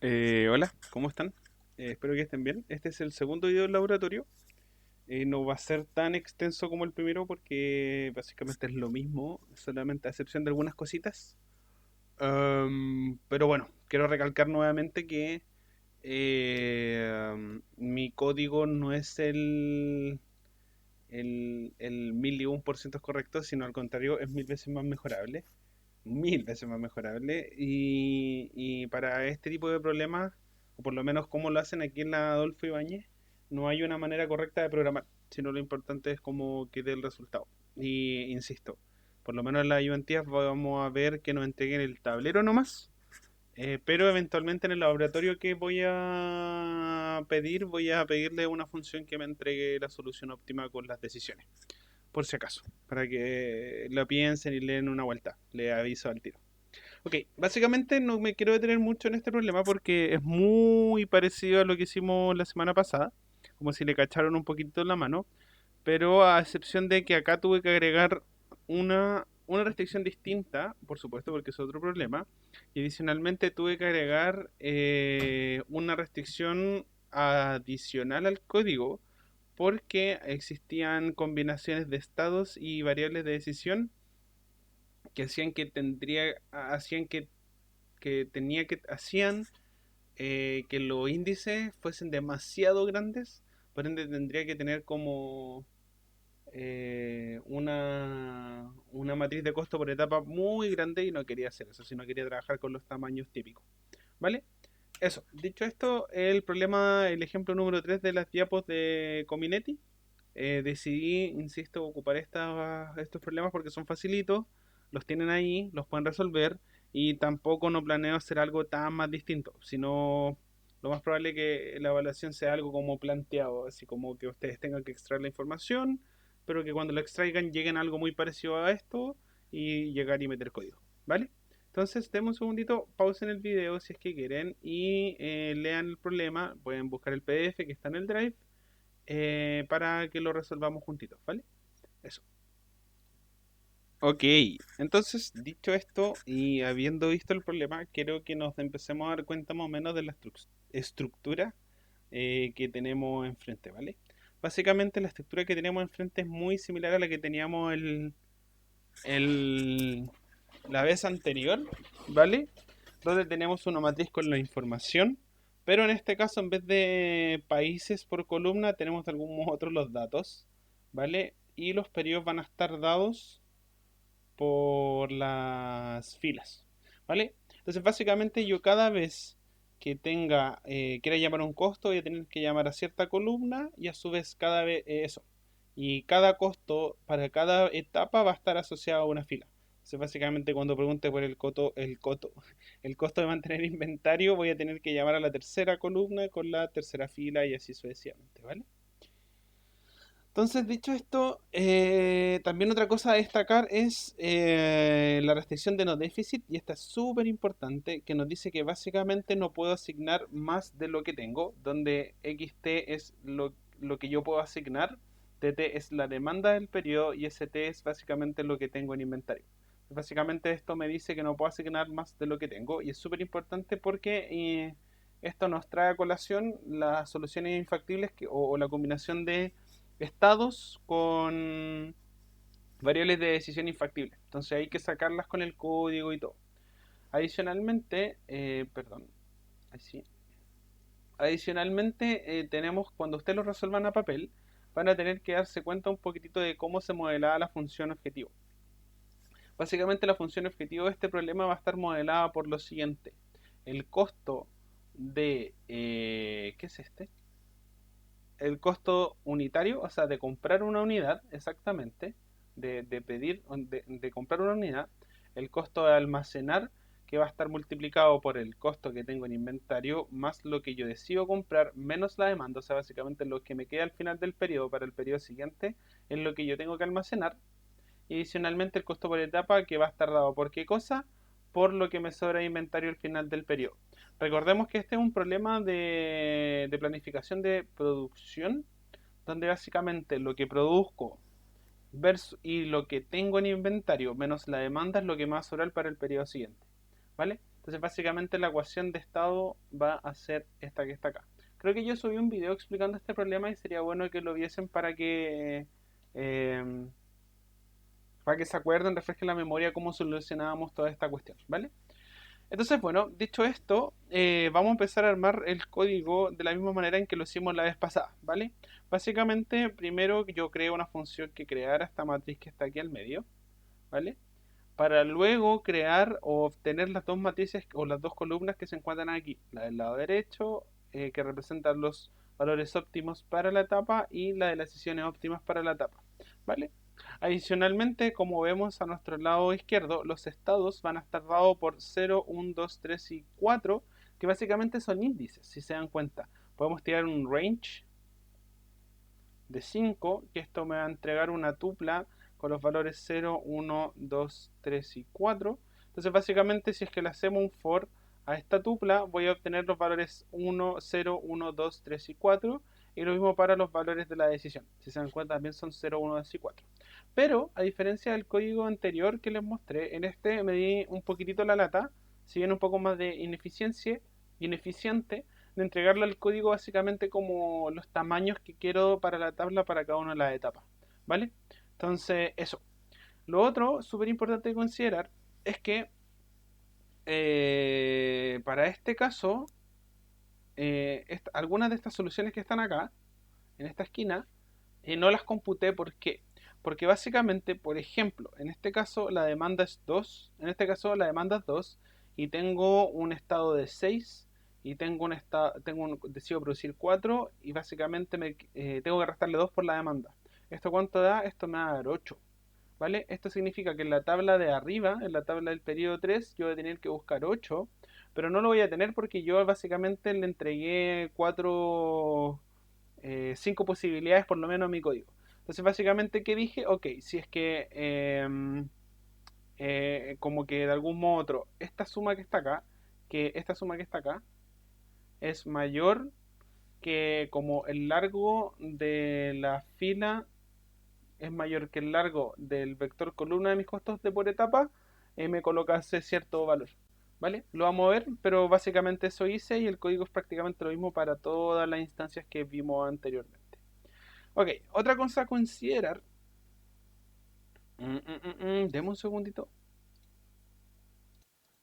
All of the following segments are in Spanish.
Hola, ¿cómo están? Espero que estén bien. Este es el segundo video del laboratorio. No va a ser tan extenso como el primero porque básicamente es lo mismo, solamente a excepción de algunas cositas. Pero bueno, quiero recalcar nuevamente que mi código no es el 1001% correcto, sino al contrario, es mil veces más mejorable. Mil veces más mejorable. Y para este tipo de problemas, o por lo menos como lo hacen aquí en la Adolfo Ibáñez, no hay una manera correcta de programar, sino lo importante es cómo quede el resultado. Y insisto, por lo menos en la ayudantías vamos a ver que nos entreguen el tablero nomás, pero eventualmente en el laboratorio que voy a pedirle una función que me entregue la solución óptima con las decisiones, por si acaso, para que lo piensen y le den una vuelta. Le aviso al tiro. Ok, básicamente no me quiero detener mucho en este problema porque es muy parecido a lo que hicimos la semana pasada, como si le cacharon un poquito la mano, pero a excepción de que acá tuve que agregar una restricción distinta, por supuesto, porque es otro problema, y adicionalmente tuve que agregar una restricción adicional al código porque existían combinaciones de estados y variables de decisión que hacían que tendría, hacían que tenía que, hacían que los índices fuesen demasiado grandes, por ende tendría que tener como una matriz de costo por etapa muy grande y no quería hacer eso, sino quería trabajar con los tamaños típicos. ¿Vale? Eso, dicho esto, el problema, el ejemplo número 3 de las diapos de Cominetti, decidí, insisto, ocupar estos problemas porque son facilitos, los tienen ahí, los pueden resolver y tampoco no planeo hacer algo tan más distinto, sino lo más probable es que la evaluación sea algo como planteado, así como que ustedes tengan que extraer la información, pero que cuando lo extraigan lleguen a algo muy parecido a esto y llegar y meter código, ¿vale? Entonces, denme un segundito, pausen el video si es que quieren y lean el problema. Pueden buscar el PDF que está en el Drive para que lo resolvamos juntitos, ¿vale? Eso. Ok, entonces, dicho esto y habiendo visto el problema, quiero que nos empecemos a dar cuenta más o menos de la estructura que tenemos enfrente, ¿vale? Básicamente la estructura que tenemos enfrente es muy similar a la que teníamos el, la vez anterior, ¿vale? Donde tenemos una matriz con la información, pero en este caso en vez de países por columna tenemos de algún modo otros los datos, ¿vale? Y los periodos van a estar dados por las filas, ¿vale? Entonces básicamente yo cada vez que quiera llamar un costo voy a tener que llamar a cierta columna y a su vez cada vez eso. Y cada costo para cada etapa va a estar asociado a una fila. Entonces básicamente cuando pregunte por el costo de mantener inventario voy a tener que llamar a la tercera columna con la tercera fila y así sucesivamente, ¿vale? Entonces, dicho esto, también otra cosa a destacar es la restricción de no déficit, y esta es súper importante, que nos dice que básicamente no puedo asignar más de lo que tengo, donde XT es lo que yo puedo asignar, TT es la demanda del periodo y ST es básicamente lo que tengo en inventario. Básicamente esto me dice que no puedo asignar más de lo que tengo, y es súper importante porque esto nos trae a colación las soluciones infactibles o la combinación de estados con variables de decisión infactibles. Entonces hay que sacarlas con el código y todo. Adicionalmente, perdón, así. Adicionalmente, tenemos, cuando ustedes lo resuelvan a papel, van a tener que darse cuenta un poquitito de cómo se modelaba la función objetivo. Básicamente la función objetivo de este problema va a estar modelada por lo siguiente. El costo de... ¿qué es este? El costo unitario, o sea, de comprar una unidad, exactamente, de pedir, de comprar una unidad, el costo de almacenar, que va a estar multiplicado por el costo que tengo en inventario, más lo que yo decido comprar, menos la demanda, o sea, básicamente lo que me queda al final del periodo para el periodo siguiente, es lo que yo tengo que almacenar, y adicionalmente el costo por etapa que va a estar dado por qué cosa, por lo que me sobra de inventario al final del periodo. Recordemos que este es un problema de planificación de producción, donde básicamente lo que produzco y lo que tengo en inventario menos la demanda es lo que me va a sobrar para el periodo siguiente. ¿Vale? Entonces básicamente la ecuación de estado va a ser esta que está acá. Creo que yo subí un video explicando este problema y sería bueno que lo viesen eh, para que se acuerden, refresquen la memoria cómo solucionábamos toda esta cuestión, ¿vale? Entonces, bueno, dicho esto, vamos a empezar a armar el código de la misma manera en que lo hicimos la vez pasada, ¿vale? Básicamente, primero yo creo una función que creara esta matriz que está aquí al medio, ¿vale? Para luego crear o obtener las dos matrices o las dos columnas que se encuentran aquí, la del lado derecho, que representan los valores óptimos para la etapa, y la de las decisiones óptimas para la etapa, ¿vale? Adicionalmente, como vemos a nuestro lado izquierdo, los estados van a estar dados por 0, 1, 2, 3 y 4, que básicamente son índices, si se dan cuenta. Podemos tirar un range de 5, que esto me va a entregar una tupla con los valores 0, 1, 2, 3 y 4. Entonces básicamente si es que le hacemos un for a esta tupla, voy a obtener los valores 1, 0, 1, 2, 3 y 4. Y lo mismo para los valores de la decisión. Si se dan cuenta también son 0, 1, 2 y 4. Pero a diferencia del código anterior que les mostré, en este me di un poquitito la lata, si bien un poco más de ineficiente, de entregarle al código básicamente como los tamaños que quiero para la tabla para cada una de las etapas, ¿vale? Entonces, eso. Lo otro, súper importante de considerar, es que para este caso, algunas de estas soluciones que están acá, en esta esquina, no las computé. ¿Por qué? Porque básicamente, por ejemplo, en este caso la demanda es 2, en este caso la demanda es 2, y tengo un estado de 6, y decido producir 4, y básicamente tengo que restarle 2 por la demanda. ¿Esto cuánto da? Esto me va a dar 8. ¿Vale? Esto significa que en la tabla de arriba, en la tabla del periodo 3, yo voy a tener que buscar 8, pero no lo voy a tener porque yo básicamente le entregué 5 posibilidades por lo menos a mi código. Entonces básicamente, ¿qué dije? Ok, si es que como que de algún modo u otro, esta suma que está acá, es mayor que como el largo de la fila es mayor que el largo del vector columna de mis costos de por etapa, me coloca ese cierto valor. ¿Vale? Lo vamos a ver, pero básicamente eso hice, y el código es prácticamente lo mismo para todas las instancias que vimos anteriormente. Ok, otra cosa a considerar. Deme un segundito.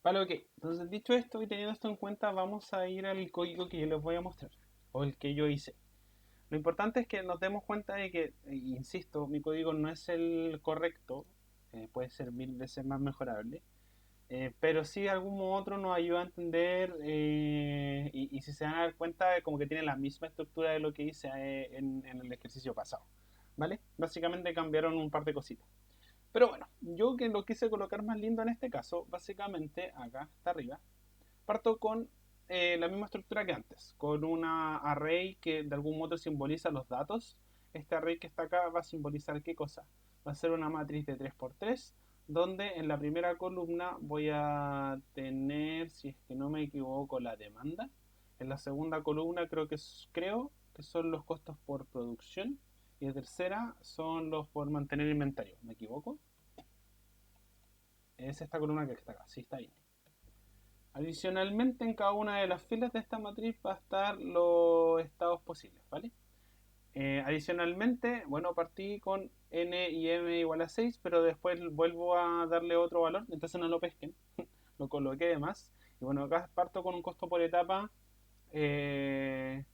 Vale, ok. Entonces, dicho esto y teniendo esto en cuenta, vamos a ir al código que yo les voy a mostrar, o el que yo hice. Lo importante es que nos demos cuenta de que, insisto, mi código no es el correcto, puede ser 1000 veces más mejorable, pero sí de algún modo u otro nos ayuda a entender, y si se van a dar cuenta, como que tiene la misma estructura de lo que hice en el ejercicio pasado, ¿vale? Básicamente cambiaron un par de cositas. Pero bueno, yo que lo quise colocar más lindo en este caso, básicamente acá está arriba, parto con la misma estructura que antes, con una array que de algún modo simboliza los datos. Este array que está acá va a simbolizar ¿qué cosa? Va a ser una matriz de 3×3, donde en la primera columna voy a tener, si es que no me equivoco, la demanda. En la segunda columna creo que son los costos por producción. Y en tercera son los por mantener inventario. ¿Me equivoco? Es esta columna que está acá, sí, está bien. Adicionalmente, en cada una de las filas de esta matriz va a estar los estados posibles, ¿vale? Adicionalmente, bueno, partí con n y m igual a 6, pero después vuelvo a darle otro valor, entonces no lo pesquen, lo coloqué de más. Y bueno, acá parto con un costo por etapa, eh,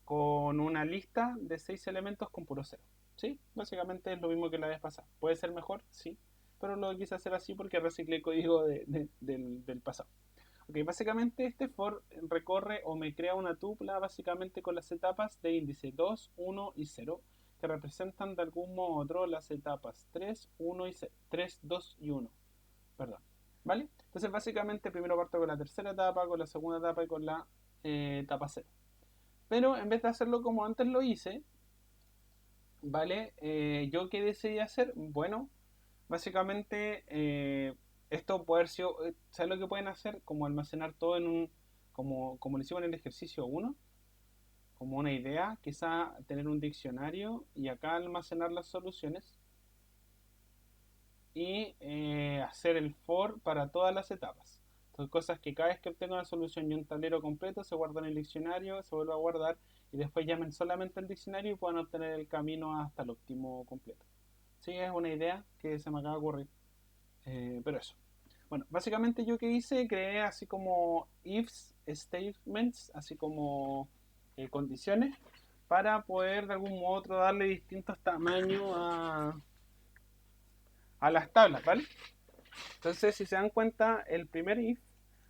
con una lista de 6 elementos con puro cero. ¿Sí? Básicamente es lo mismo que la vez pasada. ¿Puede ser mejor? Sí, pero lo quise hacer así porque reciclé el código del pasado. Ok, básicamente este for recorre o me crea una tupla básicamente con las etapas de índice 2, 1 y 0, que representan de algún modo u otro las etapas 3, 1 y 0, 3, 2 y 1. Perdón. ¿Vale? Entonces básicamente primero parto con la tercera etapa, con la segunda etapa y con la etapa 0. Pero en vez de hacerlo como antes lo hice, ¿vale? ¿Yo qué decidí hacer? Bueno, básicamente, esto puede haber sido, ¿sabes lo que pueden hacer? Como almacenar todo en como lo hicimos en el ejercicio 1, como una idea, quizá tener un diccionario y acá almacenar las soluciones, y hacer el for para todas las etapas. Son cosas que cada vez que obtengo una solución y un tablero completo se guarda en el diccionario, se vuelve a guardar y después llamen solamente al diccionario y puedan obtener el camino hasta el óptimo completo. Sí, es una idea que se me acaba de ocurrir. Pero eso. Bueno, básicamente yo que hice, creé así como ifs statements, así como condiciones, para poder de algún modo u otro darle distintos tamaños a las tablas, ¿vale? Entonces, si se dan cuenta, el primer if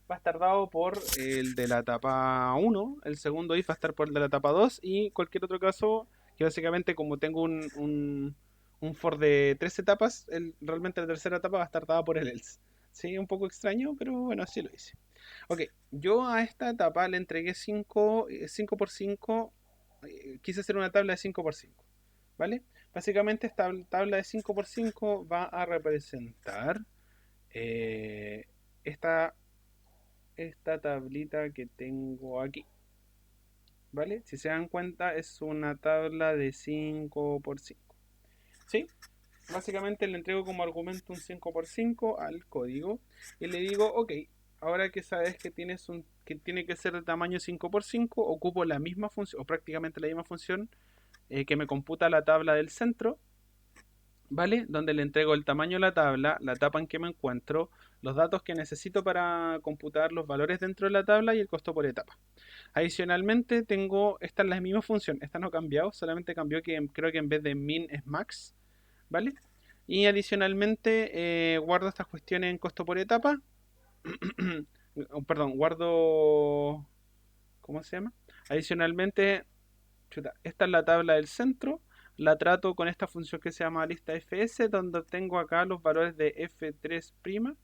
va a estar dado por el de la etapa 1, el segundo if va a estar por el de la etapa 2 y cualquier otro caso, que básicamente como tengo un for de 3 etapas, realmente la tercera etapa va a estar dada por el else. Sí, un poco extraño, pero bueno, así lo hice. Ok, yo a esta etapa le entregué 5 por 5, quise hacer una tabla de 5 por 5, ¿vale? Básicamente esta tabla de 5 por 5 va a representar eh, esta, esta tablita que tengo aquí, ¿vale? Si se dan cuenta es una tabla de 5 por 5, ¿sí? Básicamente le entrego como argumento un 5 por 5 al código y le digo, ok, ahora que sabes que que tiene que ser de tamaño 5 por 5, ocupo la misma función, o prácticamente la misma función que me computa la tabla del centro, ¿vale? Donde le entrego el tamaño de la etapa en que me encuentro, los datos que necesito para computar los valores dentro de la tabla y el costo por etapa. Adicionalmente tengo, esta es la misma función, esta no ha cambiado, solamente cambió que creo que en vez de min es max, ¿vale? Y adicionalmente guardo estas cuestiones en costo por etapa. Perdón, guardo... ¿Cómo se llama? Adicionalmente, chuta, esta es la tabla del centro. La trato con esta función que se llama lista fs, donde obtengo acá los valores de f3'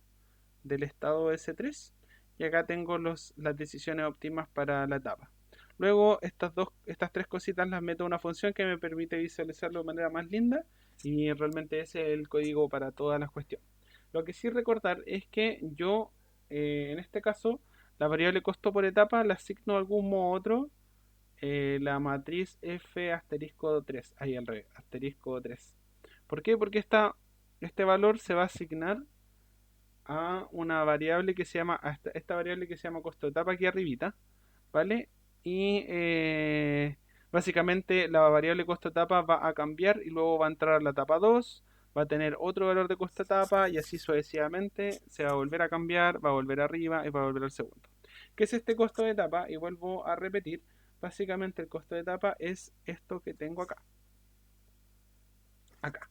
del estado S3. Y acá tengo las decisiones óptimas para la etapa. Luego estas tres cositas las meto a una función que me permite visualizarlo de manera más linda y realmente ese es el código para todas las cuestiones. Lo que sí recordar es que yo, en este caso, la variable costo por etapa la asigno de algún modo u otro la matriz f asterisco 3, ahí al revés, asterisco 3. ¿Por qué? Porque este valor se va a asignar a una variable que se llama, a esta variable que se llama costo de etapa aquí arribita, ¿vale? Y básicamente la variable costo de etapa va a cambiar y luego va a entrar a la etapa 2, va a tener otro valor de costo de etapa y así sucesivamente se va a volver a cambiar, va a volver arriba y va a volver al segundo. ¿Qué es este costo de etapa? Y vuelvo a repetir, básicamente el costo de etapa es esto que tengo acá. Acá.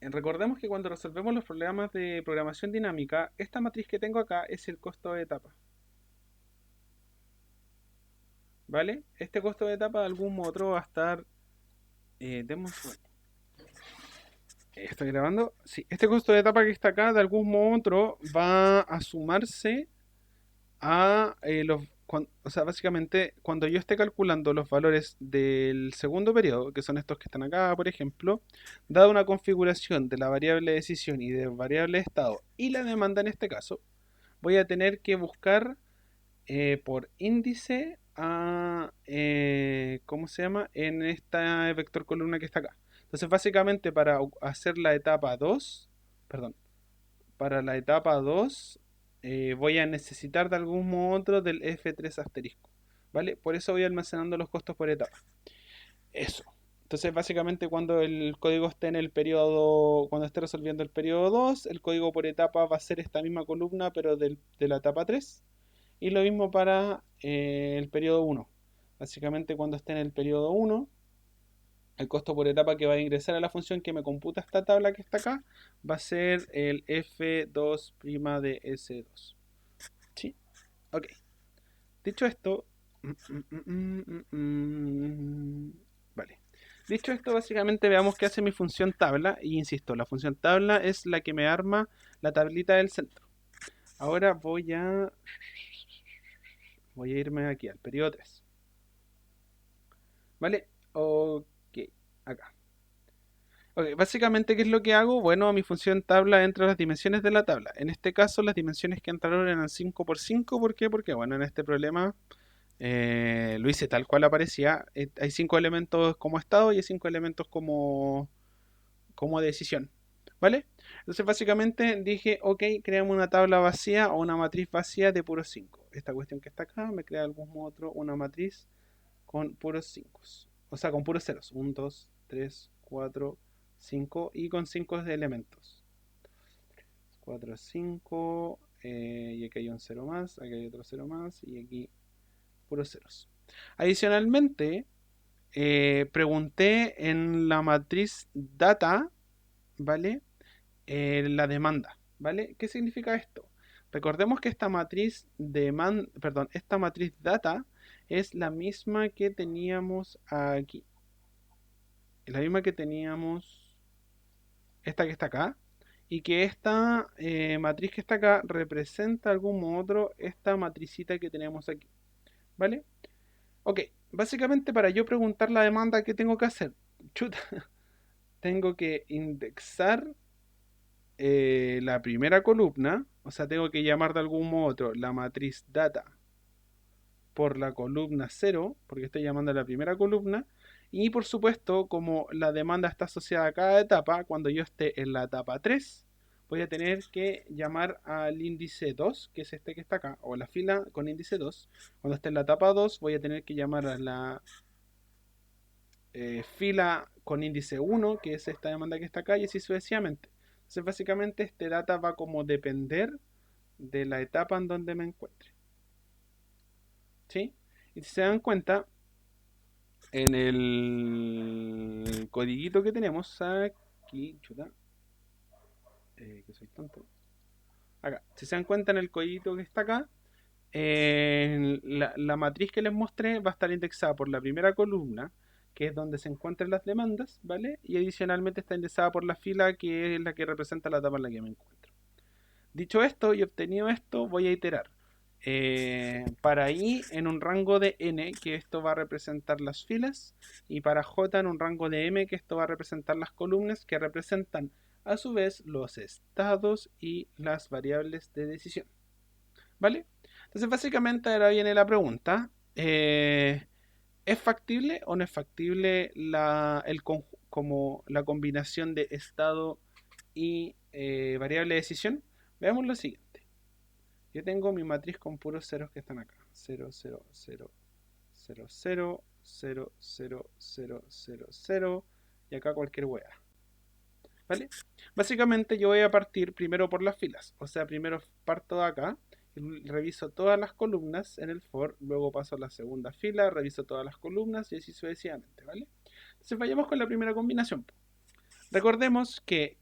Recordemos que cuando resolvemos los problemas de programación dinámica, esta matriz que tengo acá es el costo de etapa. ¿Vale? Este costo de etapa de algún modo otro va a estar... ¿Estoy grabando? Sí, este costo de etapa que está acá de algún modo otro va a sumarse a o sea, básicamente, cuando yo esté calculando los valores del segundo periodo, que son estos que están acá, por ejemplo, dada una configuración de la variable decisión y de variable estado y la demanda en este caso, voy a tener que buscar por índice a, ¿cómo se llama? En esta vector columna que está acá. Entonces, básicamente, para hacer la etapa 2, perdón, para la etapa 2 voy a necesitar de algún modo u otro del F3 asterisco, ¿vale? Por eso voy almacenando los costos por etapa. Eso. Entonces, básicamente, cuando el código esté en el periodo, cuando esté resolviendo el periodo 2, el código por etapa va a ser esta misma columna, pero de la etapa 3. Y lo mismo para el periodo 1. Básicamente, cuando esté en el periodo 1, el costo por etapa que va a ingresar a la función que me computa esta tabla que está acá va a ser el f2' de s2. ¿Sí? Ok. Dicho esto... Vale. Dicho esto, básicamente veamos qué hace mi función tabla. Y insisto, la función tabla es la que me arma la tablita del centro. Ahora voy a irme aquí al periodo 3. ¿Vale? Ok, acá. Ok, básicamente, ¿qué es lo que hago? Bueno, mi función tabla entra las dimensiones de la tabla. En este caso, las dimensiones que entraron eran 5 por 5. ¿Por qué? Porque, bueno, en este problema lo hice tal cual aparecía. Hay 5 elementos como estado y hay 5 elementos como decisión. ¿Vale? Entonces básicamente dije, ok, creamos una tabla vacía o una matriz vacía de puros 5. Esta cuestión que está acá me crea de algún modo otro una matriz con puros 5. O sea, con puros ceros. 1, 2, 3, 4, 5 y con 5 elementos. 4, 5, y aquí hay un 0 más, aquí hay otro 0 más y aquí puros ceros. Adicionalmente, pregunté en la matriz data, ¿vale? La demanda, ¿vale? ¿Qué significa esto? Recordemos que esta matriz data es la misma que teníamos aquí. Es la misma que teníamos esta que está acá. Y que esta matriz que está acá representa de algún modo otro esta matricita que tenemos aquí. ¿Vale? Ok, básicamente para yo preguntar la demanda, ¿qué tengo que hacer? Chuta, tengo que indexar la primera columna, o sea, tengo que llamar de algún modo otro la matriz data por la columna 0, porque estoy llamando a la primera columna, y por supuesto, como la demanda está asociada a cada etapa, cuando yo esté en la etapa 3, voy a tener que llamar al índice 2, que es este que está acá, o la fila con índice 2. Cuando esté en la etapa 2, voy a tener que llamar a la fila con índice 1, que es esta demanda que está acá, y así sucesivamente. Entonces, básicamente, este data va como depender de la etapa en donde me encuentre. ¿Sí? Y si se dan cuenta, en el codiguito que tenemos aquí, chuta, que soy tonto. Acá, si se dan cuenta en el codiguito que está acá, la matriz que les mostré va a estar indexada por la primera columna, que es donde se encuentran las demandas, ¿vale? Y adicionalmente está indexada por la fila, que es la que representa la etapa en la que me encuentro. Dicho esto y obtenido esto, voy a iterar. Para I en un rango de N, que esto va a representar las filas, y para J en un rango de M, que esto va a representar las columnas, que representan a su vez los estados y las variables de decisión. ¿Vale? Entonces básicamente ahora viene la pregunta. ¿Es factible o no es factible como la combinación de estado y variable de decisión? Veamos lo siguiente. Yo tengo mi matriz con puros ceros que están acá. 0, 0, 0, 0, 0, 0, 0, 0, 0, 0 y acá cualquier hueá. ¿Vale? Básicamente yo voy a partir primero por las filas. O sea, primero parto de acá y reviso todas las columnas en el for, luego paso a la segunda fila, reviso todas las columnas y así sucesivamente, ¿vale? Entonces vayamos con la primera combinación. Recordemos que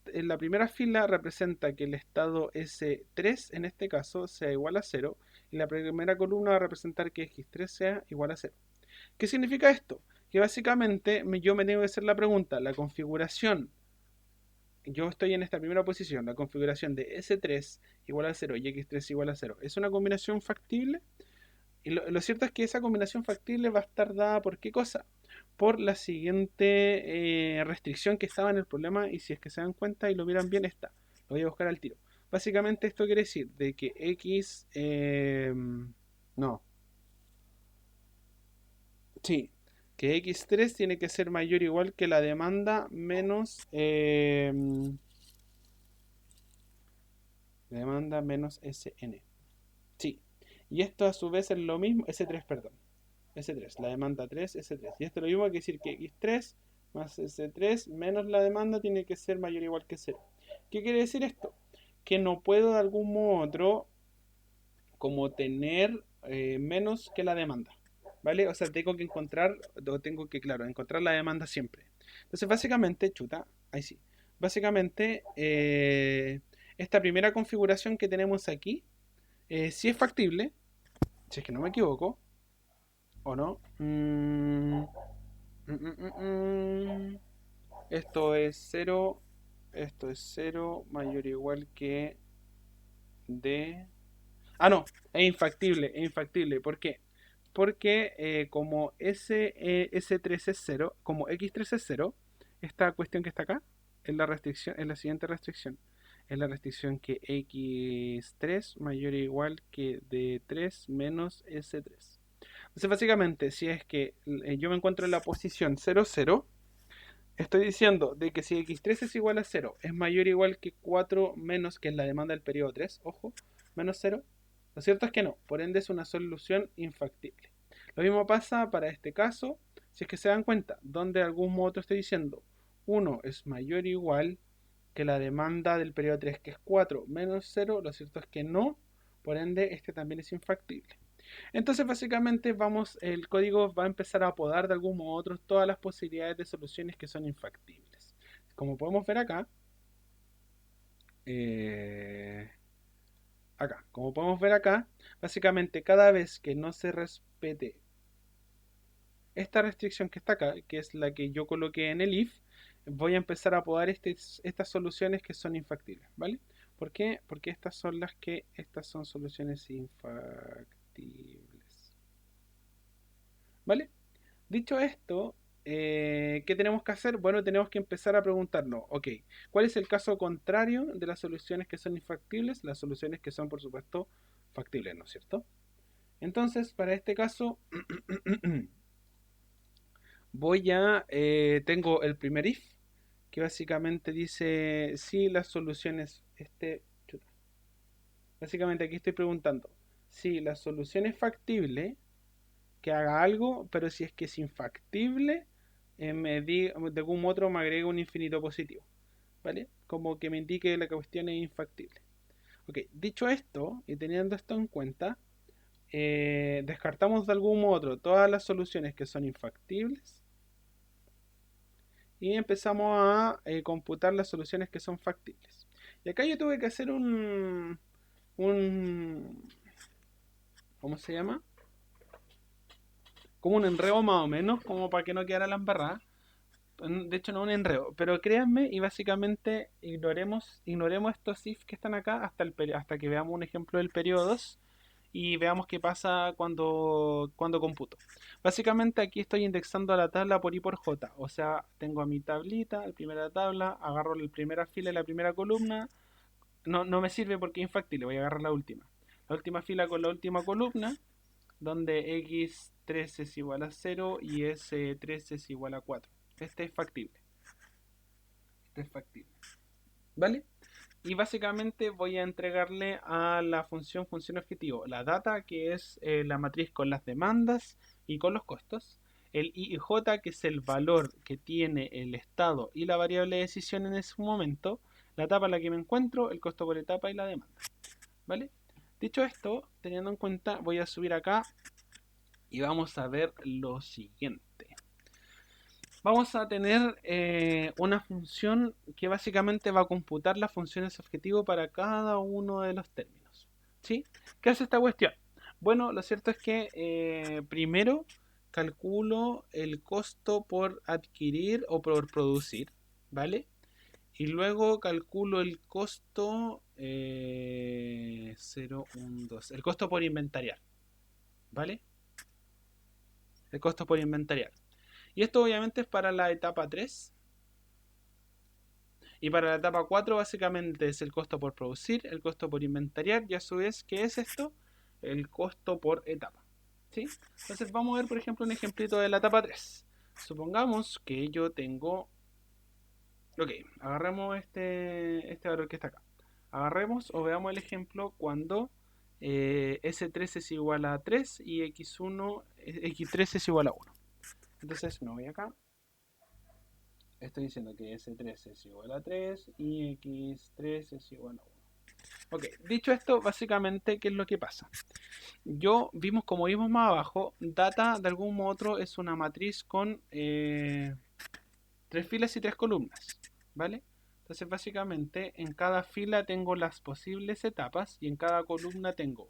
en la primera fila representa que el estado S3 en este caso sea igual a 0 y la primera columna va a representar que X3 sea igual a 0. ¿Qué significa esto? Que básicamente yo me tengo que hacer la pregunta, la configuración, yo estoy en esta primera posición, la configuración de S3 igual a 0 y X3 igual a 0, ¿es una combinación factible? Y lo cierto es que esa combinación factible va a estar dada por qué cosa. Por la siguiente restricción que estaba en el problema, y si es que se dan cuenta y lo miran bien, está. Lo voy a buscar al tiro. Básicamente esto quiere decir de que X... no. Sí. Que X3 tiene que ser mayor o igual que la demanda menos... demanda menos SN. Sí. Y esto a su vez es lo mismo... S3, perdón. S3, la demanda 3, S3. Y esto es lo mismo que decir que X3 más S3 menos la demanda tiene que ser mayor o igual que 0. ¿Qué quiere decir esto? Que no puedo de algún modo u otro como tener menos que la demanda. ¿Vale? O sea, tengo que encontrar, o tengo que, claro, encontrar la demanda siempre. Entonces, básicamente, chuta, ahí sí. Básicamente, esta primera configuración que tenemos aquí, si es factible, si es que no me equivoco, ¿o no? Esto es 0. Esto es 0 mayor o igual que D. Ah, no, es infactible, es infactible. ¿Por qué? Porque como S3 es 0, como X3 es 0, esta cuestión que está acá es la restricción, es la siguiente restricción. Es la restricción que X3 mayor o igual que D3 menos S3. Entonces, básicamente, si es que yo me encuentro en la posición 0, 0, Estoy diciendo de que si x3 es igual a 0, es mayor o igual que 4 menos, que es la demanda del periodo 3, ojo, menos 0, lo cierto es que no, por ende es una solución infactible. Lo mismo pasa para este caso, si es que se dan cuenta, donde de algún modo estoy diciendo 1 es mayor o igual que la demanda del periodo 3, que es 4 menos 0, lo cierto es que no, por ende este también es infactible. Entonces básicamente el código va a empezar a apodar de algún modo u otro todas las posibilidades de soluciones que son infactibles. Como podemos ver acá, eh, como podemos ver acá, básicamente cada vez que no se respete esta restricción que está acá, que es la que yo coloqué en el if, voy a empezar a apodar estas soluciones que son infactibles, ¿vale? ¿Por qué? Porque estas son soluciones infactibles. ¿Vale? Dicho esto, ¿qué tenemos que hacer? Bueno, tenemos que empezar a preguntarnos, ok, ¿cuál es el caso contrario de las soluciones que son infactibles? Las soluciones que son, por supuesto, factibles, ¿no es cierto? Entonces, para este caso, tengo el primer if, que básicamente dice si las soluciones, básicamente aquí estoy preguntando si la solución es factible, que haga algo, pero si es que es infactible, de algún otro me agrega un infinito positivo, ¿vale? Como que me indique que la cuestión es infactible. Ok, dicho esto, y teniendo esto en cuenta, descartamos de algún modo otro todas las soluciones que son infactibles y empezamos a computar las soluciones que son factibles. Y acá yo tuve que hacer un ¿cómo se llama? Como un enredo más o menos, como para que no quedara la embarrada. De hecho, no un enredo, pero créanme y básicamente ignoremos estos if que están acá hasta que veamos un ejemplo del periodo 2 y veamos qué pasa cuando computo. Básicamente aquí estoy indexando la tabla por i por j, o sea, tengo a mi tablita, la primera tabla, agarro la primera fila y la primera columna, no me sirve porque es infactible, voy a agarrar la última fila con la última columna, donde x3 es igual a 0 y s3 es igual a 4. Este es factible. Este es factible. ¿Vale? Y básicamente voy a entregarle a la función objetivo la data, que es la matriz con las demandas y con los costos. El I y J, que es el valor que tiene el estado y la variable de decisión en ese momento. La etapa en la que me encuentro, el costo por etapa y la demanda. ¿Vale? Dicho esto, teniendo en cuenta, voy a subir acá y vamos a ver lo siguiente. Vamos a tener una función que básicamente va a computar las funciones objetivo para cada uno de los términos. ¿Sí? ¿Qué hace esta cuestión? Bueno, lo cierto es que primero calculo el costo por adquirir o por producir, ¿vale? Y luego calculo el costo 0, 1, 2, el costo por inventariar, ¿vale? El costo por inventariar. Y esto obviamente es para la etapa 3. Y para la etapa 4 básicamente es el costo por producir, el costo por inventariar y a su vez, ¿qué es esto? El costo por etapa. ¿Sí? Entonces vamos a ver por ejemplo un ejemplito de la etapa 3. Supongamos que yo tengo... Ok, agarremos este valor que está acá. Agarremos o veamos el ejemplo cuando S3 es igual a 3 y X3 es igual a 1. Entonces me voy acá. Estoy diciendo que S3 es igual a 3 y X3 es igual a 1. Ok, dicho esto, básicamente, ¿qué es lo que pasa? Como vimos más abajo, data de algún modo otro es una matriz con 3 filas y 3 columnas, ¿vale? Entonces, básicamente, en cada fila tengo las posibles etapas y en cada columna tengo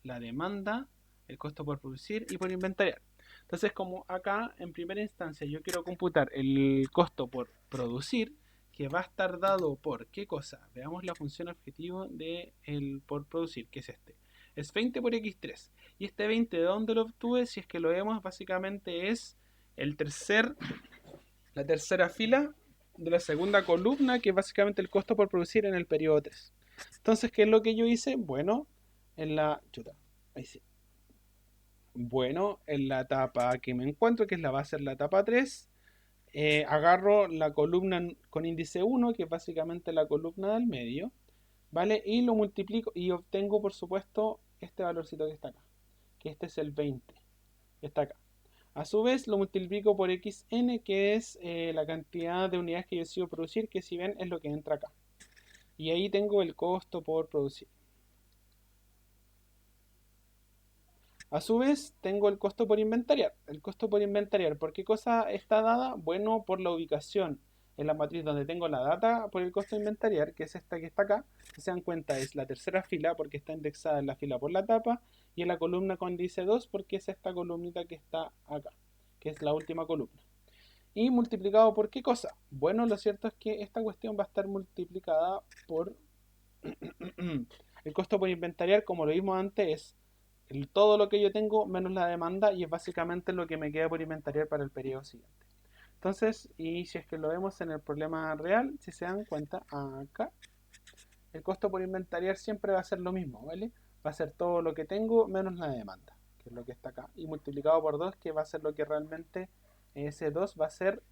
la demanda, el costo por producir y por inventariar. Entonces, como acá en primera instancia yo quiero computar el costo por producir, que va a estar dado por ¿qué cosa? Veamos la función objetivo de el por producir, que es este. Es 20 por x3. Y este 20, ¿de dónde lo obtuve? Si es que lo vemos, básicamente es la tercera fila de la segunda columna, que es básicamente el costo por producir en el periodo 3. Entonces, ¿qué es lo que yo hice? Bueno, en la... Chuta, ahí sí. Bueno, en la etapa que me encuentro, que va a ser la etapa 3, agarro la columna con índice 1, que es básicamente la columna del medio, ¿vale? Y lo multiplico y obtengo, por supuesto, este valorcito que está acá, que este es el 20, que está acá. A su vez lo multiplico por xn, que es la cantidad de unidades que yo decido producir, que si ven es lo que entra acá. Y ahí tengo el costo por producir. A su vez tengo el costo por inventariar. El costo por inventariar, ¿por qué cosa está dada? Bueno, por la ubicación en la matriz donde tengo la data por el costo de inventariar, que es esta que está acá. Si se dan cuenta es la tercera fila porque está indexada en la fila por la tapa, y en la columna con índice 2 porque es esta columnita que está acá, que es la última columna. ¿Y multiplicado por qué cosa? Bueno, lo cierto es que esta cuestión va a estar multiplicada por el costo por inventariar, como lo vimos antes, es todo lo que yo tengo menos la demanda, y es básicamente lo que me queda por inventariar para el periodo siguiente. Entonces, y si es que lo vemos en el problema real, si se dan cuenta, acá el costo por inventariar siempre va a ser lo mismo, ¿vale? Va a ser todo lo que tengo menos la demanda, que es lo que está acá, y multiplicado por 2, que va a ser lo que realmente ese 2 va a ser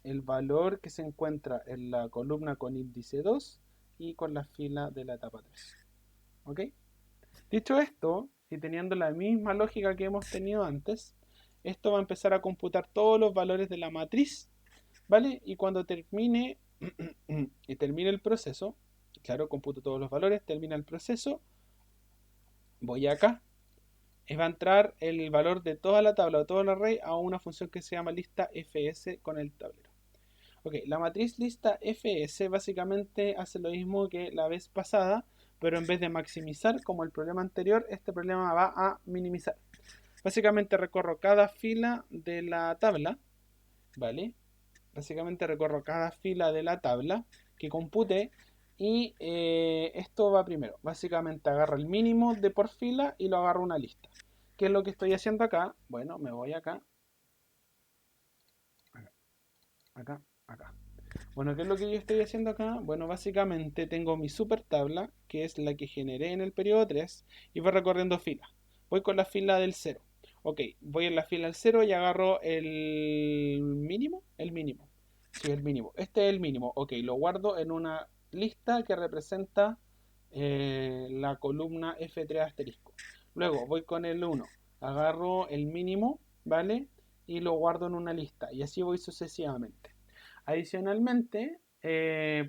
el valor que se encuentra en la columna con índice 2 y con la fila de la etapa 3. ¿Ok? Dicho esto, y teniendo la misma lógica que hemos tenido antes, esto va a empezar a computar todos los valores de la matriz, ¿vale? Y cuando termine, y termine el proceso, claro, computo todos los valores, termina el proceso, voy acá, y va a entrar el valor de toda la tabla o todo el array a una función que se llama lista fs con el tablero. Ok, la matriz lista fs básicamente hace lo mismo que la vez pasada, pero en vez de maximizar como el problema anterior, este problema va a minimizar. Básicamente recorro cada fila de la tabla, ¿vale? Básicamente recorro cada fila de la tabla que compute, y esto va primero. Básicamente agarro el mínimo de por fila y lo agarro una lista. ¿Qué es lo que estoy haciendo acá? Bueno, me voy acá, acá, acá. Bueno, ¿qué es lo que yo estoy haciendo acá? Bueno, básicamente tengo mi super tabla, que es la que generé en el periodo 3, y voy recorriendo filas. Voy con la fila del 0. Ok, voy en la fila del 0 y agarro el mínimo. El mínimo. Sí, el mínimo. Este es el mínimo. Ok, lo guardo en una lista que representa la columna F3 asterisco. Luego voy con el 1. Agarro el mínimo, ¿vale? Y lo guardo en una lista. Y así voy sucesivamente. Adicionalmente,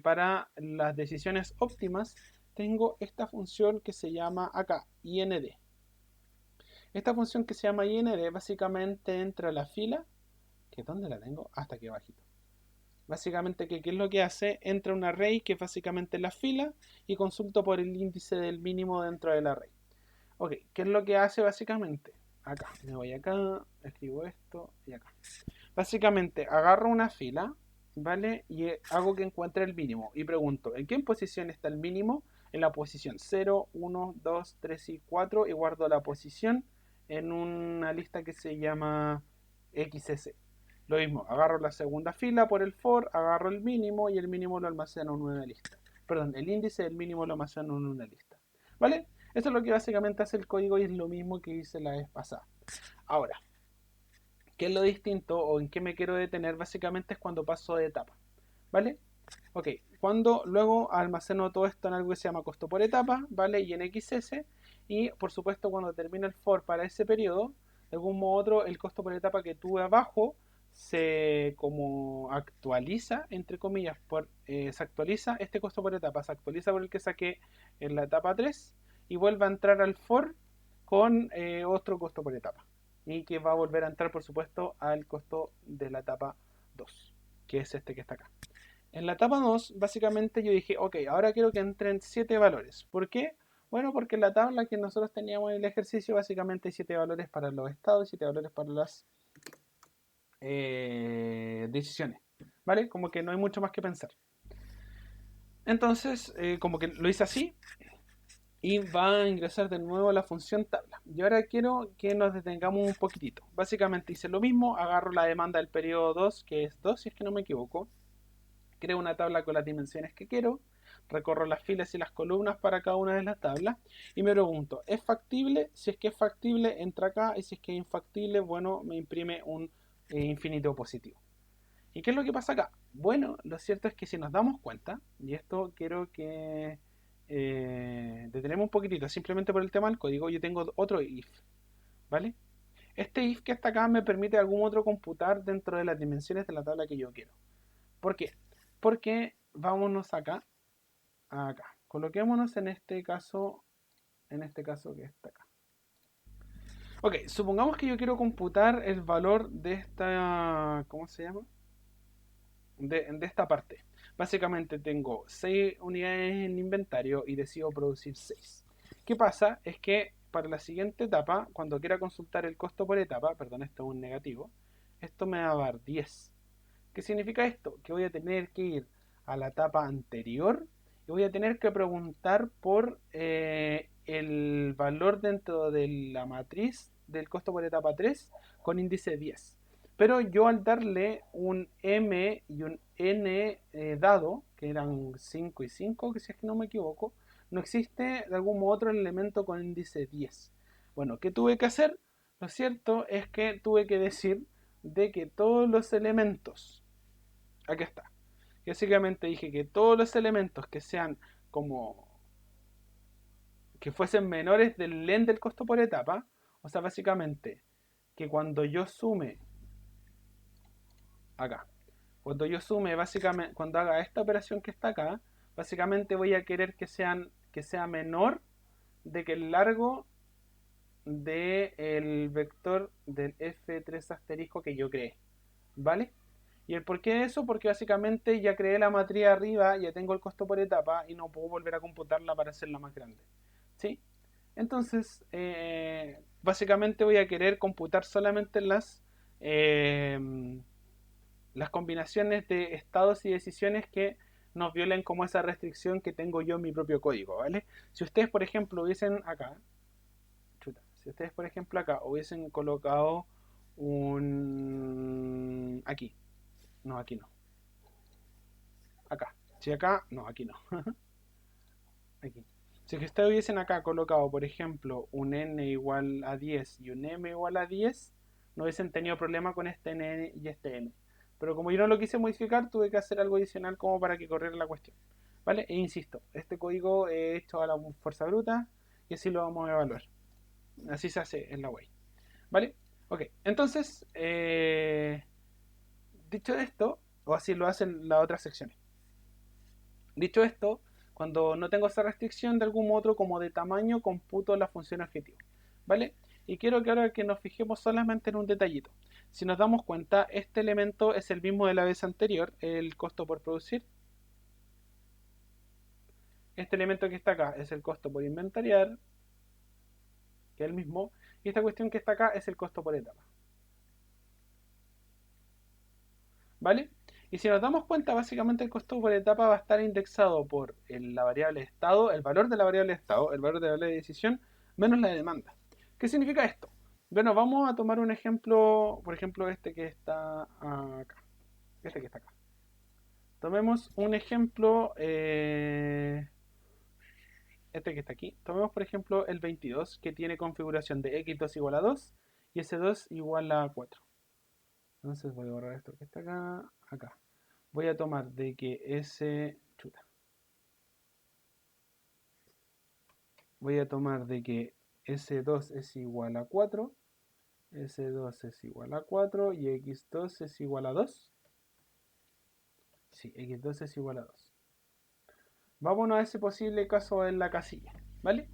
para las decisiones óptimas, tengo esta función que se llama acá, IND. Esta función que se llama IND básicamente entra a la fila, que ¿dónde la tengo? Hasta aquí abajito. Básicamente, ¿qué es lo que hace? Entra un array que es básicamente la fila y consulto por el índice del mínimo dentro del array. Ok, ¿qué es lo que hace básicamente? Acá, me voy acá, escribo esto y acá. Básicamente agarro una fila, ¿vale? Y hago que encuentre el mínimo. Y pregunto, ¿en qué posición está el mínimo? En la posición 0, 1, 2, 3 y 4. Y guardo la posición en una lista que se llama XS. Lo mismo, agarro la segunda fila por el for, agarro el mínimo y el mínimo lo almaceno en una lista. Perdón, el índice del mínimo lo almaceno en una lista. ¿Vale? Eso es lo que básicamente hace el código y es lo mismo que hice la vez pasada. Ahora, ¿qué es lo distinto o en qué me quiero detener? Básicamente es cuando paso de etapa, ¿vale? Ok, cuando luego almaceno todo esto en algo que se llama costo por etapa, ¿vale? Y en XS, y por supuesto cuando termina el for para ese periodo, de algún modo u otro, el costo por etapa que tuve abajo se como actualiza, entre comillas, se actualiza este costo por etapa, se actualiza por el que saqué en la etapa 3 y vuelve a entrar al for con otro costo por etapa. Y que va a volver a entrar, por supuesto, al costo de la etapa 2, que es este que está acá. En la etapa 2, básicamente yo dije, ok, ahora quiero que entren 7 valores. ¿Por qué? Bueno, porque en la tabla que nosotros teníamos en el ejercicio, básicamente hay 7 valores para los estados y 7 valores para las decisiones. ¿Vale? Como que no hay mucho más que pensar. Entonces, como que lo hice así, y va a ingresar de nuevo a la función tabla. Y ahora quiero que nos detengamos un poquitito. Básicamente hice lo mismo, agarro la demanda del periodo 2, que es 2 si es que no me equivoco, creo una tabla con las dimensiones que quiero, recorro las filas y las columnas para cada una de las tablas y me pregunto, ¿es factible? Si es que es factible, entra acá, y si es que es infactible, bueno, me imprime un infinito positivo. ¿Y qué es lo que pasa acá? Bueno, lo cierto es que si nos damos cuenta, y esto quiero que detenemos un poquitito, simplemente por el tema del código, yo tengo otro if, ¿vale? Este if que está acá me permite algún otro computar dentro de las dimensiones de la tabla que yo quiero. ¿Por qué? Porque vámonos acá, acá. Coloquémonos en este caso que está acá. Ok, supongamos que yo quiero computar el valor de esta, ¿cómo se llama? De esta parte. Básicamente tengo 6 unidades en el inventario y decido producir 6. ¿Qué pasa? Es que para la siguiente etapa, cuando quiera consultar el costo por etapa, perdón, esto es un negativo, esto me va a dar 10. ¿Qué significa esto? Que voy a tener que ir a la etapa anterior y voy a tener que preguntar por el valor dentro de la matriz del costo por etapa 3 con índice 10. Pero yo al darle un M y un N dado, que eran 5 y 5, que si es que no me equivoco, no existe de algún otro elemento con índice 10. Bueno, ¿qué tuve que hacer? Lo cierto es que tuve que decir de que todos los elementos, aquí está, básicamente dije que todos los elementos que sean como que fuesen menores del len del costo por etapa, o sea, básicamente que cuando yo sume acá, cuando yo sume básicamente, cuando haga esta operación que está acá, básicamente voy a querer que sea menor de que el largo del vector del f3 asterisco que yo creé, ¿vale? ¿Y el por qué de eso? Porque básicamente ya creé la matriz arriba, ya tengo el costo por etapa y no puedo volver a computarla para hacerla más grande. ¿Sí? Entonces, básicamente voy a querer computar solamente las combinaciones de estados y decisiones que nos violen como esa restricción que tengo yo en mi propio código, ¿vale? Si ustedes, por ejemplo, hubiesen acá, chuta, si ustedes, por ejemplo, acá hubiesen colocado un... aquí, no, aquí no, acá. Si acá, no, aquí no. Aquí. Si que ustedes hubiesen acá colocado, por ejemplo, un n igual a 10 y un m igual a 10, no hubiesen tenido problema con este n y este m. Pero como yo no lo quise modificar, tuve que hacer algo adicional como para que corriera la cuestión. ¿Vale? E insisto, este código es hecho a la fuerza bruta y así lo vamos a evaluar. Así se hace en la web. ¿Vale? Ok, entonces, dicho esto, o así lo hacen las otras secciones. Dicho esto, cuando no tengo esa restricción de algún otro como de tamaño, computo la función objetivo. ¿Vale? Y quiero que ahora que nos fijemos solamente en un detallito. Si nos damos cuenta, este elemento es el mismo de la vez anterior, el costo por producir. Este elemento que está acá es el costo por inventariar, que es el mismo. Y esta cuestión que está acá es el costo por etapa. ¿Vale? Y si nos damos cuenta, básicamente el costo por etapa va a estar indexado por la variable estado, el valor de la variable estado, el valor de la variable de decisión, menos la demanda. ¿Qué significa esto? Bueno, vamos a tomar un ejemplo, por ejemplo, este que está acá. Este que está acá. Tomemos un ejemplo, este que está aquí. Tomemos, por ejemplo, el 22, que tiene configuración de x2 igual a 2 y s2 igual a 4. Entonces voy a borrar esto que está acá, acá. Voy a tomar de que ese... Chuta. Voy a tomar de que S2 es igual a 4, S2 es igual a 4 y X2 es igual a 2. Sí, X2 es igual a 2. Vámonos a ese posible caso en la casilla, ¿vale?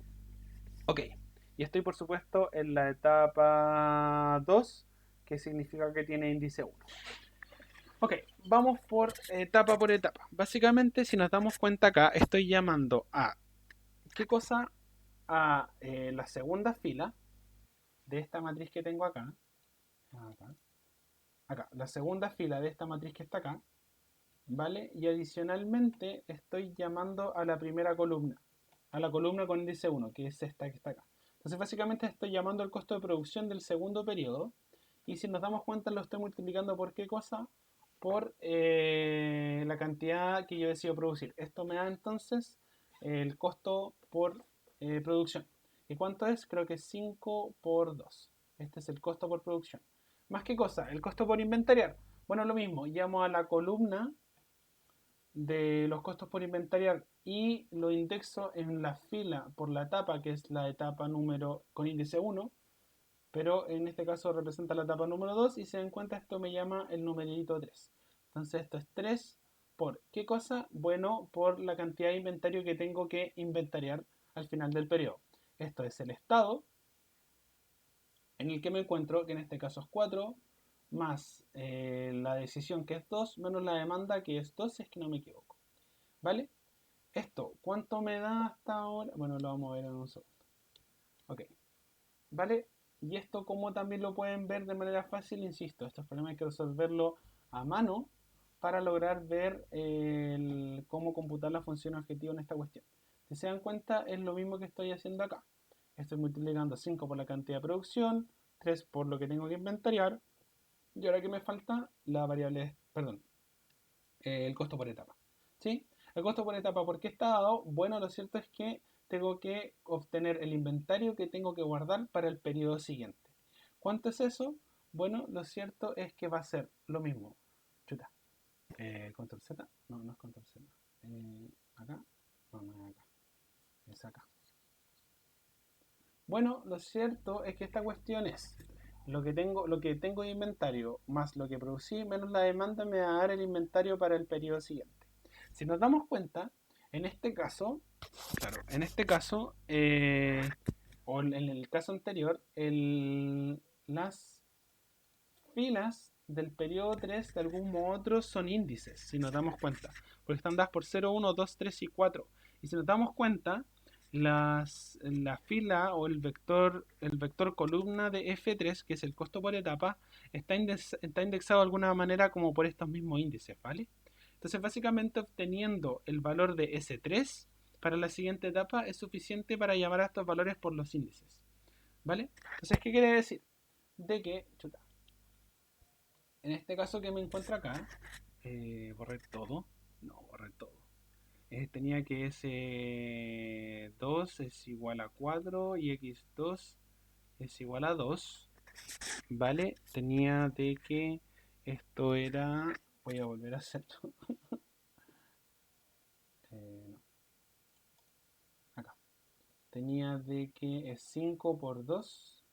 Ok, y estoy por supuesto en la etapa 2, que significa que tiene índice 1. Ok, vamos por etapa. Básicamente, si nos damos cuenta acá, estoy llamando a... ¿Qué cosa? A la segunda fila de esta matriz que tengo acá, acá, acá, la segunda fila de esta matriz que está acá, ¿vale? Y adicionalmente estoy llamando a la primera columna, a la columna con índice 1, que es esta que está acá. Entonces básicamente estoy llamando al costo de producción del segundo periodo, y si nos damos cuenta lo estoy multiplicando por qué cosa, por la cantidad que yo decido producir. Esto me da entonces el costo por producción. ¿Y cuánto es? Creo que es 5 por 2. Este es el costo por producción. ¿Más qué cosa? El costo por inventariar. Bueno, lo mismo, llamo a la columna de los costos por inventariar y lo indexo en la fila por la etapa, que es la etapa número con índice 1, pero en este caso representa la etapa número 2 y se dan cuenta esto me llama el numerito 3. Entonces esto es 3 por ¿qué cosa? Bueno, por la cantidad de inventario que tengo que inventariar al final del periodo. Esto es el estado en el que me encuentro, que en este caso es 4, más la decisión que es 2, menos la demanda que es 2, si es que no me equivoco. ¿Vale? Esto, ¿cuánto me da hasta ahora? Bueno, lo vamos a ver en un segundo. Ok, ¿vale? Y esto como también lo pueden ver de manera fácil, insisto, estos problemas hay que resolverlo a mano para lograr ver cómo computar la función objetivo en esta cuestión. Si se dan cuenta, es lo mismo que estoy haciendo acá. Estoy multiplicando 5 por la cantidad de producción, 3 por lo que tengo que inventariar, y ahora que me falta, la variable, perdón, el costo por etapa. ¿Sí? El costo por etapa, ¿por qué está dado? Bueno, lo cierto es que tengo que obtener el inventario que tengo que guardar para el periodo siguiente. ¿Cuánto es eso? Bueno, lo cierto es que va a ser lo mismo. Chuta. Control Z. No, no es Control Z. Acá. No, no es acá. Es acá. Bueno, lo cierto es que esta cuestión es lo que tengo de inventario más lo que producí menos la demanda me va a dar el inventario para el periodo siguiente. Si nos damos cuenta, en este caso, claro, en este caso, o en el caso anterior, las filas del periodo 3 de algún modo u otro son índices, si nos damos cuenta, porque están dadas por 0, 1, 2, 3 y 4. Y si nos damos cuenta, la fila o el vector columna de F3, que es el costo por etapa, está indexado de alguna manera como por estos mismos índices, ¿vale? Entonces, básicamente obteniendo el valor de S3 para la siguiente etapa es suficiente para llamar a estos valores por los índices, ¿vale? Entonces, ¿qué quiere decir? De que, chuta, en este caso que me encuentro acá, borré todo. No, borré todo. Tenía que S2 es igual a 4 y X2 es igual a 2. ¿Vale? Tenía de que esto era... Voy a volver a hacerlo. No, acá. Tenía de que es 5 por 2.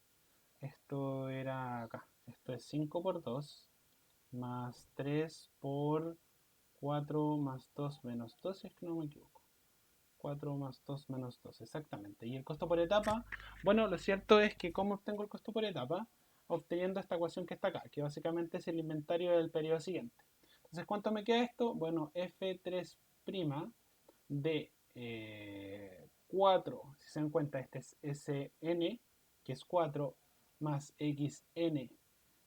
Esto era acá. Esto es 5 por 2 más 3 por 4 más 2 menos 2, si es que no me equivoco. 4 más 2 menos 2, exactamente. ¿Y el costo por etapa? Bueno, lo cierto es que ¿cómo obtengo el costo por etapa? Obteniendo esta ecuación que está acá, que básicamente es el inventario del periodo siguiente. Entonces, ¿cuánto me queda esto? Bueno, F3' de 4, si se dan cuenta, este es Sn, que es 4, más Xn,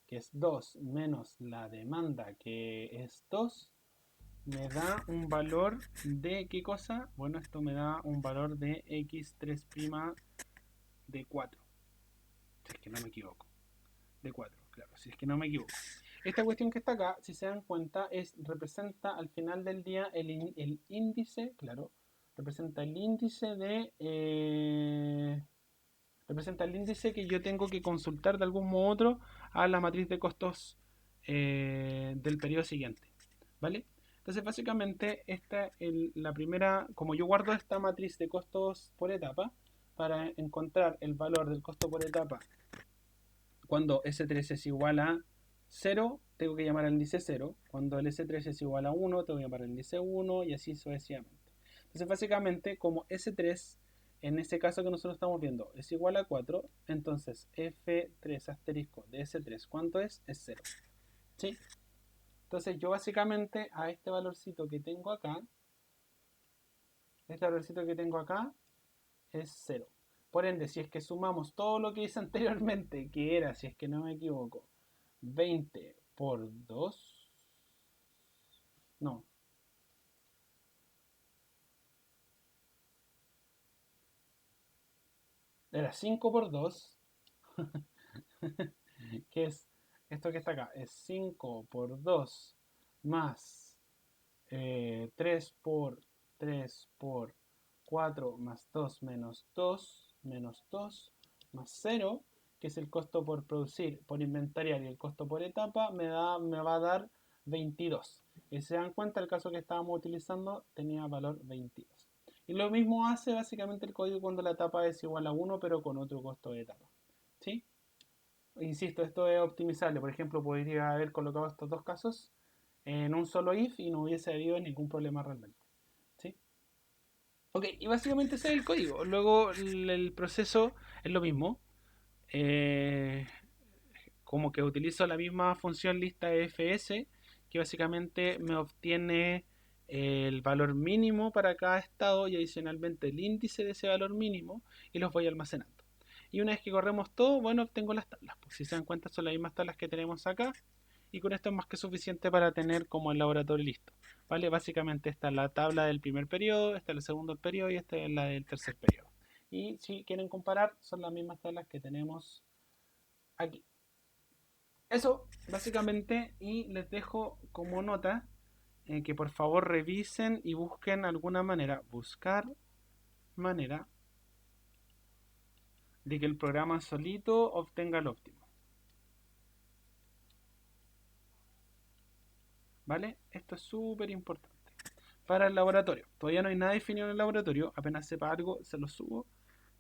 que es 2, menos la demanda, que es 2, me da un valor de ¿qué cosa? Bueno, esto me da un valor de x3' de 4. Si es que no me equivoco. De 4, claro, si es que no me equivoco. Esta cuestión que está acá, si se dan cuenta, representa al final del día el índice, claro, representa el índice de... representa el índice que yo tengo que consultar de algún modo u otro a la matriz de costos del periodo siguiente. ¿Vale? Entonces, básicamente, esta es la primera, como yo guardo esta matriz de costos por etapa, para encontrar el valor del costo por etapa, cuando S3 es igual a 0, tengo que llamar al índice 0. Cuando el S3 es igual a 1, tengo que llamar al índice 1 y así sucesivamente. Entonces, básicamente, como S3, en este caso que nosotros estamos viendo, es igual a 4, entonces F3 asterisco de S3, ¿cuánto es? Es 0. ¿Sí? Entonces yo básicamente a este valorcito que tengo acá es 0. Por ende, si es que sumamos todo lo que hice anteriormente, que era, si es que no me equivoco, 20 por 2, no, era 5 por 2, que es esto que está acá, es 5 por 2 más 3 por 3 por 4 más 2 menos 2 menos 2 más 0, que es el costo por producir, por inventariar y el costo por etapa, me va a dar 22. Y si se dan cuenta, el caso que estábamos utilizando tenía valor 22. Y lo mismo hace básicamente el código cuando la etapa es igual a 1, pero con otro costo de etapa. ¿Sí? Insisto, esto es optimizable. Por ejemplo, podría haber colocado estos dos casos en un solo if y no hubiese habido ningún problema realmente. ¿Sí? Ok, y básicamente ese es el código. Luego el proceso es lo mismo. Eh, como que utilizo la misma función lista fs, que básicamente me obtiene el valor mínimo para cada estado y adicionalmente el índice de ese valor mínimo y los voy almacenando. Y una vez que corremos todo, bueno, obtengo las tablas. Pues si se dan cuenta son las mismas tablas que tenemos acá y con esto es más que suficiente para tener como el laboratorio listo. ¿Vale? Básicamente esta es la tabla del primer periodo, esta es el segundo periodo y esta es la del tercer periodo. Y si quieren comparar, son las mismas tablas que tenemos aquí. Eso, básicamente, y les dejo como nota que por favor revisen y busquen alguna manera, buscar manera de que el programa solito obtenga el óptimo. ¿Vale? Esto es súper importante. Para el laboratorio, todavía no hay nada definido en el laboratorio, apenas sepa algo, se lo subo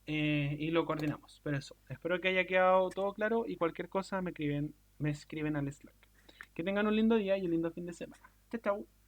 y lo coordinamos. Pero eso, espero que haya quedado todo claro y cualquier cosa me escriben al Slack. Que tengan un lindo día y un lindo fin de semana. Chao, chao.